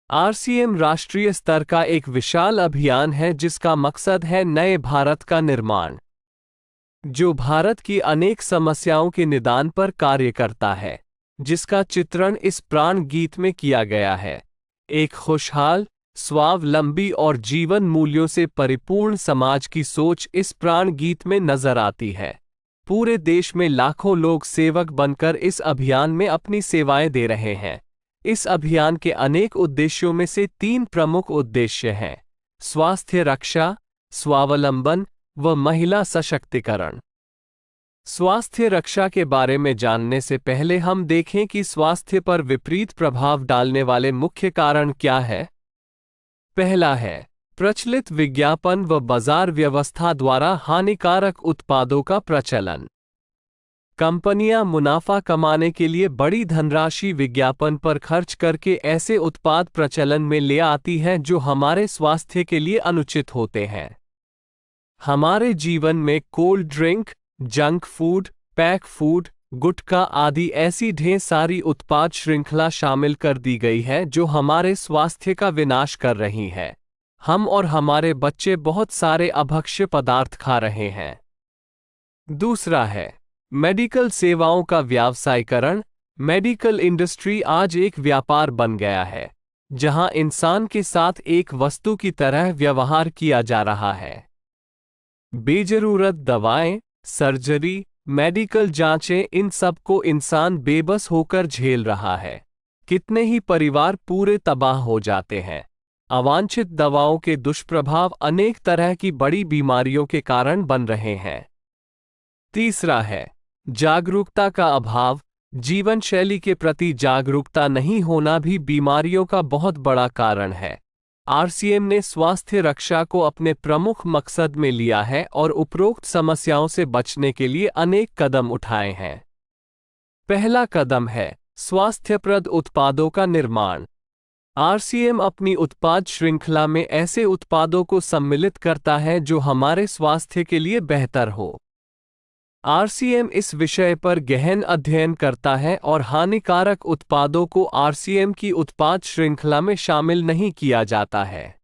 RCM राष्ट्रीय स्तर का एक विशाल अभियान है जिसका मकसद है नए भारत का निर्माण, जो भारत की अनेक समस्याओं के निदान पर कार्य करता है, जिसका चित्रण इस प्राण गीत में किया गया है। एक खुशहाल, स्वावलंबी और जीवन मूल्यों से परिपूर्ण समाज की सोच इस प्राण गीत में नजर आती है। पूरे देश में लाखों लोग सेवक बनकर इस अभियान में अपनी सेवाएं दे रहे हैं। इस अभियान के अनेक उद्देश्यों में से 3 प्रमुख उद्देश्य हैं: स्वास्थ्य रक्षा, स्वावलंबन व महिला सशक्तिकरण। स्वास्थ्य रक्षा के बारे में जानने से पहले हम देखें कि स्वास्थ्य पर विपरीत प्रभाव डालने वाले मुख्य कारण क्या है। पहला है प्रचलित विज्ञापन व बाजार व्यवस्था द्वारा हानिकारक उत्पादों का प्रचलन। कंपनियां मुनाफा कमाने के लिए बड़ी धनराशि विज्ञापन पर खर्च करके ऐसे उत्पाद प्रचलन में ले आती हैं जो हमारे स्वास्थ्य के लिए अनुचित होते हैं। हमारे जीवन में cold drink, junk food, pack food, gutkha आदि ऐसी ढेर सारी उत्पाद श्रृंखला शामिल कर दी गई है जो हमारे स्वास्थ्य का विनाश कर रही है। हम और हमारे बच्चे बहुत सारे अभक्ष्य पदार्थ खा रहे हैं। दूसरा है मेडिकल सेवाओं का व्यावसायीकरण। मेडिकल इंडस्ट्री आज एक व्यापार बन गया है, जहां इंसान के साथ एक वस्तु की तरह व्यवहार किया जा रहा है। बेजरूरत दवाएं, सर्जरी, मेडिकल जांचें, इन सब को इंसान बेबस होकर झेल रहा है। कितने ही परिवार पूरे तबाह हो जाते हैं। अवांछित दवाओं के दुष्प्रभाव अनेक तरह की बड़ी बीमारियों के कारण बन रहे हैं। तीसरा है जागरूकता का अभाव। जीवन शैली के प्रति जागरूकता नहीं होना भी बीमारियों का बहुत बड़ा कारण है। आरसीएम ने स्वास्थ्य रक्षा को अपने प्रमुख मकसद में लिया है और उपरोक्त समस्याओं से बचने के लिए अनेक कदम उठाए हैं। पहला कदम है स्वास्थ्यप्रद उत्पादों का निर्माण। आरसीएम अपनी उत्पाद श्रृंखला में ऐसे उत्पादों को सम्मिलित करता है जो हमारे स्वास्थ्य के लिए बेहतर हो। आरसीएम इस विषय पर गहन अध्ययन करता है और हानिकारक उत्पादों को आरसीएम की उत्पाद श्रृंखला में शामिल नहीं किया जाता है।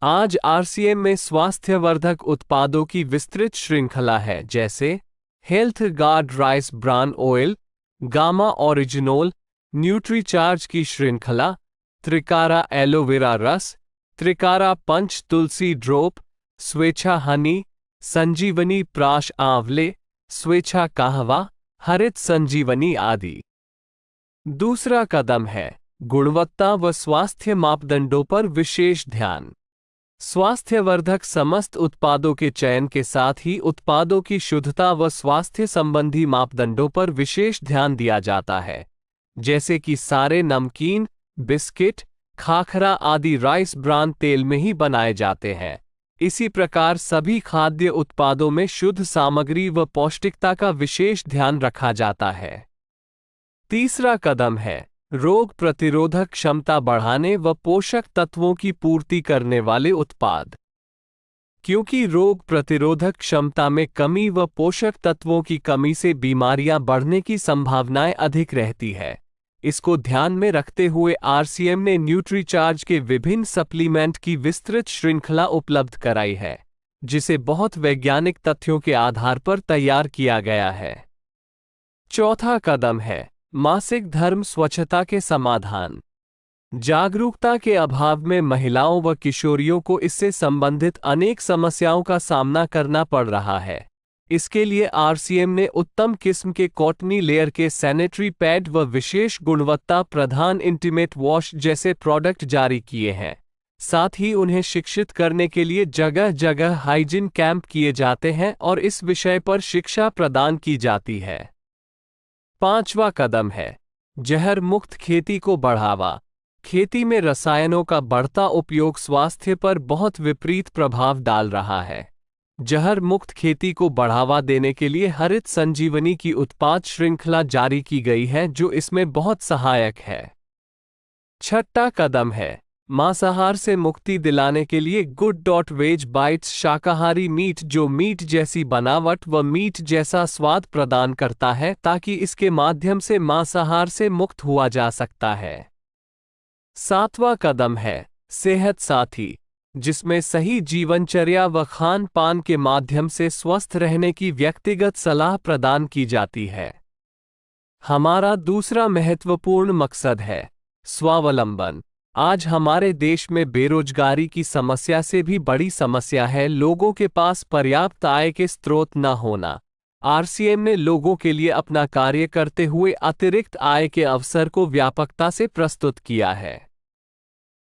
आज आरसीएम में स्वास्थ्यवर्धक उत्पादों की विस्तृत श्रृंखला है, जैसे health guard rice bran oil, gamma oryzanol, Nutricharge की श्रृंखला, त्रिकारा एलोवेरा रस, त्रिकारा पंच तुलसी ड्रॉप, स्वेच्छा हनी, संजीवनी प्राश आंवले, स्वेच्छा कहवा, हरित संजीवनी आदि। दूसरा कदम है गुणवत्ता व स्वास्थ्य मापदंडों पर विशेष ध्यान। स्वास्थ्यवर्धक समस्त उत्पादों के चयन के साथ ही उत्पादों की शुद्धता व स्वास्थ्य संबंधी मापदंडों पर विशेष ध्यान दिया जाता है, जैसे कि सारे नमकीन, बिस्किट, खाखरा आदि राइस ब्रान तेल में ही बनाए जाते हैं। इसी प्रकार सभी खाद्य उत्पादों में शुद्ध सामग्री व पौष्टिकता का विशेष ध्यान रखा जाता है। तीसरा कदम है रोग प्रतिरोधक क्षमता बढ़ाने व पोषक तत्वों की पूर्ति करने वाले उत्पाद। क्योंकि रोग प्रतिरोधक क्षमता में कमी व पोषक तत्वों की कमी से बीमारियां बढ़ने की संभावनाएं अधिक रहती है, इसको ध्यान में रखते हुए आरसीएम ने न्यूट्रीचार्ज के विभिन्न सप्लीमेंट की विस्तृत श्रृंखला उपलब्ध कराई है, जिसे बहुत वैज्ञानिक तथ्यों के आधार पर तैयार किया गया है। चौथा कदम है मासिक धर्म स्वच्छता के समाधान। जागरूकता के अभाव में महिलाओं व किशोरियों को इससे संबंधित अनेक समस्याओं का सामना करना पड़ रहा है। इसके लिए आरसीएम ने उत्तम किस्म के कॉटनी लेयर के सैनिटरी पैड व विशेष गुणवत्ता प्रधान इंटीमेट वॉश जैसे प्रोडक्ट जारी किए हैं। साथ ही उन्हें शिक्षित करने के लिए जगह जगह हाइजीन कैंप किए जाते हैं और इस विषय पर शिक्षा प्रदान की जाती है। पांचवा कदम है जहर मुक्त खेती को बढ़ावा। खेती में रसायनों का बढ़ता उपयोग स्वास्थ्य पर बहुत विपरीत प्रभाव डाल रहा है। जहर मुक्त खेती को बढ़ावा देने के लिए हरित संजीवनी की उत्पाद श्रृंखला जारी की गई है, जो इसमें बहुत सहायक है। छठा कदम है मांसाहार से मुक्ति दिलाने के लिए गुड.वेज बाइट्स शाकाहारी मीट, जो मीट जैसी बनावट व मीट जैसा स्वाद प्रदान करता है, ताकि इसके माध्यम से मांसाहार से मुक्त हुआ जा सकता है। 7वां कदम है सेहत साथी, जिसमें सही जीवनचर्या व खान पान के माध्यम से स्वस्थ रहने की व्यक्तिगत सलाह प्रदान की जाती है। हमारा दूसरा महत्वपूर्ण मकसद है स्वावलंबन। आज हमारे देश में बेरोजगारी की समस्या से भी बड़ी समस्या है लोगों के पास पर्याप्त आय के स्रोत न होना। आरसीएम ने लोगों के लिए अपना कार्य करते हुए अतिरिक्त आय के अवसर को व्यापकता से प्रस्तुत किया है।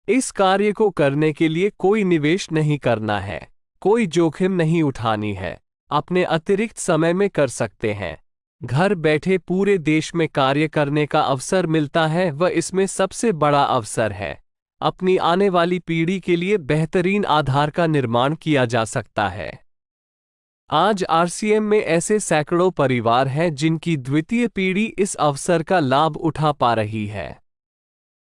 इस कार्य को करने के लिए कोई निवेश नहीं करना है, कोई जोखिम नहीं उठानी है, अपने अतिरिक्त समय में कर सकते हैं। घर बैठे पूरे देश में कार्य करने का अवसर मिलता है व इसमें सबसे बड़ा अवसर है अपनी आने वाली पीढ़ी के लिए बेहतरीन आधार का निर्माण किया जा सकता है। आज आरसीएम में ऐसे सैकड़ों परिवार हैं जिनकी द्वितीय पीढ़ी इस अवसर का लाभ उठा पा रही है।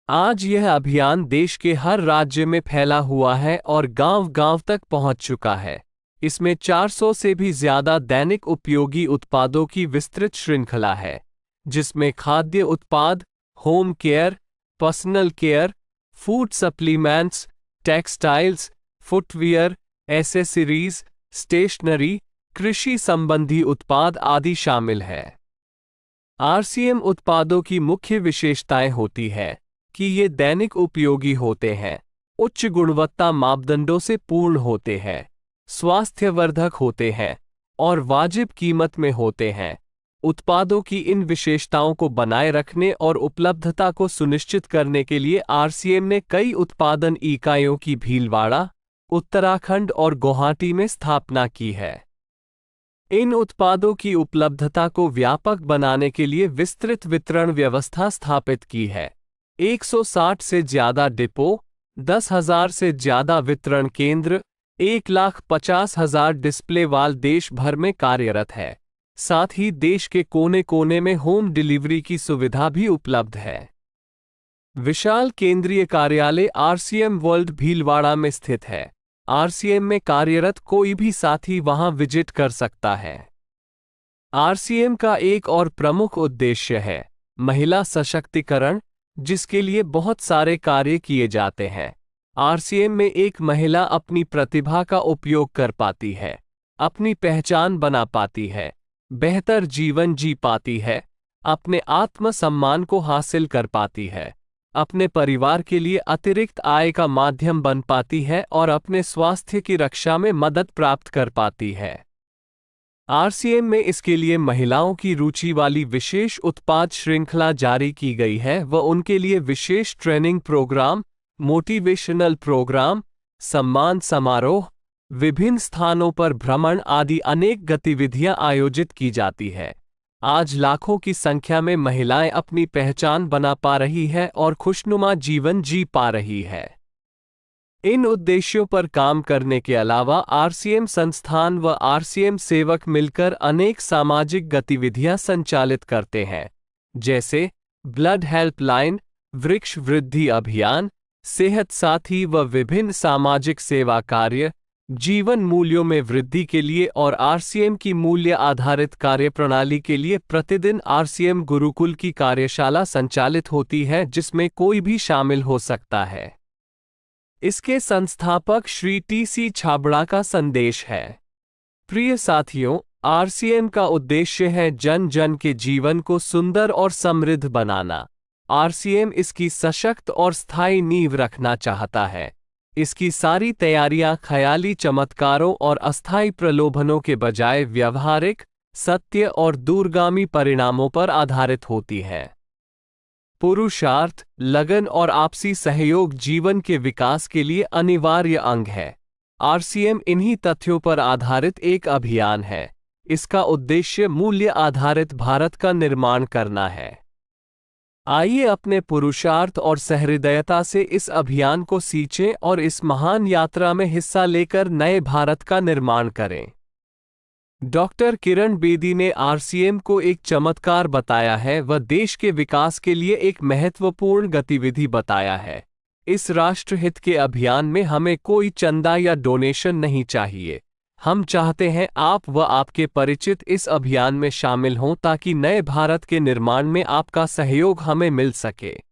आज यह अभियान देश के हर राज्य में फैला हुआ है और गांव-गांव तक पहुंच चुका है। इसमें 400 से भी ज्यादा दैनिक उपयोगी उत्पादों की विस्तृत श्रृंखला है, जिसमें खाद्य उत्पाद, home care, personal care, food supplements, textiles, footwear, accessories, stationery, कृषि संबंधी उत्पाद आदि शामिल है। आरसीएम उत्पादों की मुख्य विशेषताएं होती है कि ये दैनिक उपयोगी होते हैं, उच्च गुणवत्ता मापदंडों से पूर्ण होते हैं, स्वास्थ्यवर्धक होते हैं और वाजिब कीमत में होते हैं। उत्पादों की इन विशेषताओं को बनाए रखने और उपलब्धता को सुनिश्चित करने के लिए आरसीएम ने कई उत्पादन इकाइयों की भीलवाड़ा, उत्तराखंड और गुवाहाटी में स्थापना की है। इन उत्पादों की उपलब्धता को व्यापक बनाने के लिए विस्तृत वितरण व्यवस्था स्थापित की है। 160 से ज्यादा डिपो, 10,000 से ज्यादा वितरण केंद्र, 1,50,000 डिस्प्ले वाल देश भर में कार्यरत है। साथ ही देश के कोने कोने में होम डिलीवरी की सुविधा भी उपलब्ध है। विशाल केंद्रीय कार्यालय आरसीएम वर्ल्ड भीलवाड़ा में स्थित है। आरसीएम में कार्यरत कोई भी साथी वहां विजिट कर सकता है। आरसीएम का एक और प्रमुख उद्देश्य है महिला सशक्तिकरण, जिसके लिए बहुत सारे कार्य किए जाते हैं। आरसीएम में एक महिला अपनी प्रतिभा का उपयोग कर पाती है, अपनी पहचान बना पाती है, बेहतर जीवन जी पाती है, अपने आत्मसम्मान को हासिल कर पाती है, अपने परिवार के लिए अतिरिक्त आय का माध्यम बन पाती है और अपने स्वास्थ्य की रक्षा में मदद प्राप्त कर पाती है। आरसीएम में इसके लिए महिलाओं की रुचि वाली विशेष उत्पाद श्रृंखला जारी की गई है व उनके लिए विशेष ट्रेनिंग प्रोग्राम, मोटिवेशनल प्रोग्राम, सम्मान समारोह, विभिन्न स्थानों पर भ्रमण आदि अनेक गतिविधियां आयोजित की जाती है। आज लाखों की संख्या में महिलाएं अपनी पहचान बना पा रही है और खुशनुमा जीवन जी पा रही है। इन उद्देश्यों पर काम करने के अलावा आरसीएम संस्थान व आरसीएम सेवक मिलकर अनेक सामाजिक गतिविधियां संचालित करते हैं, जैसे ब्लड हेल्पलाइन, वृक्ष वृद्धि अभियान, सेहत साथी व विभिन्न सामाजिक सेवा कार्य, जीवन मूल्यों में वृद्धि के लिए और आरसीएम की मूल्य आधारित कार्यप्रणाली के लिए प्रतिदिन आरसीएम गुरुकुल की कार्यशाला संचालित होती है, जिसमें कोई भी शामिल हो सकता है। इसके संस्थापक श्री टी.सी. छाबड़ा का संदेश है। प्रिय साथियों, आरसीएम का उद्देश्य है जन जन के जीवन को सुंदर और समृद्ध बनाना। आरसीएम इसकी सशक्त और स्थायी नींव रखना चाहता है। इसकी सारी तैयारियां ख्याली चमत्कारों और अस्थायी प्रलोभनों के बजाय व्यवहारिक, सत्य और दूरगामी परिणामों पर आधारित होती है। पुरुषार्थ, लगन और आपसी सहयोग जीवन के विकास के लिए अनिवार्य अंग है। आरसीएम इन्हीं तथ्यों पर आधारित एक अभियान है। इसका उद्देश्य मूल्य आधारित भारत का निर्माण करना है। आइए अपने पुरुषार्थ और सहृदयता से इस अभियान को सींचें और इस महान यात्रा में हिस्सा लेकर नए भारत का निर्माण करें। डॉक्टर किरण बेदी ने आरसीएम को एक चमत्कार बताया है व देश के विकास के लिए एक महत्वपूर्ण गतिविधि बताया है। इस राष्ट्रहित के अभियान में हमें कोई चंदा या डोनेशन नहीं चाहिए। हम चाहते हैं आप व आपके परिचित इस अभियान में शामिल हों ताकि नए भारत के निर्माण में आपका सहयोग हमें मिल सके।